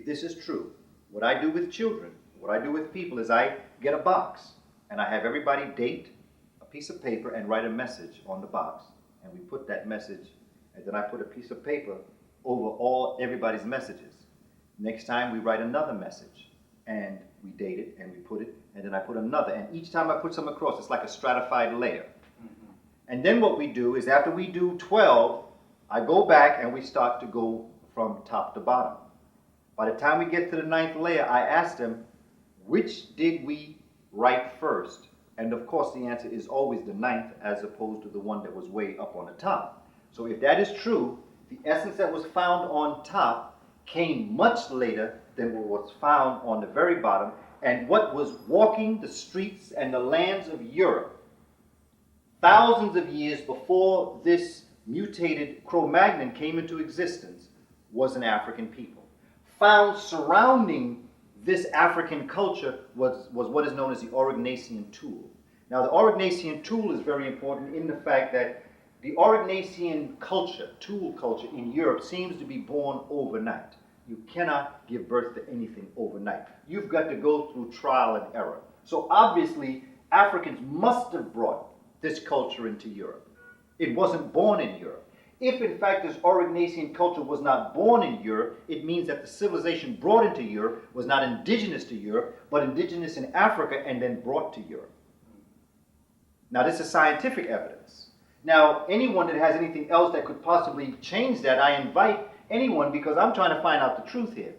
if this is true, what I do with children, what I do with people is I get a box and I have everybody date a piece of paper and write a message on the box, and we put that message, and then I put a piece of paper over everybody's messages. Next time we write another message and we date it and we put it, and then I put another, and each time I put some across, it's like a stratified layer. And then what we do is after we do 12, I go back and we start to go from top to bottom. By the time we get to the 9th layer, I ask them, which did we write first? And of course the answer is always the 9th as opposed to the one that was way up on the top. So if that is true, the essence that was found on top came much later than what was found on the very bottom, and what was walking the streets and the lands of Europe thousands of years before this mutated Cro-Magnon came into existence was an African people. Found surrounding this African culture was what is known as the Aurignacian tool. Now the Aurignacian tool is very important in the fact that the Aurignacian culture, tool culture in Europe, seems to be born overnight. You cannot give birth to anything overnight. You've got to go through trial and error. So obviously Africans must have brought this culture into Europe. It wasn't born in Europe. If in fact this Aurignacian culture was not born in Europe, it means that the civilization brought into Europe was not indigenous to Europe, but indigenous in Africa and then brought to Europe. Now this is scientific evidence. Now anyone that has anything else that could possibly change that, I invite anyone, because I'm trying to find out the truth here.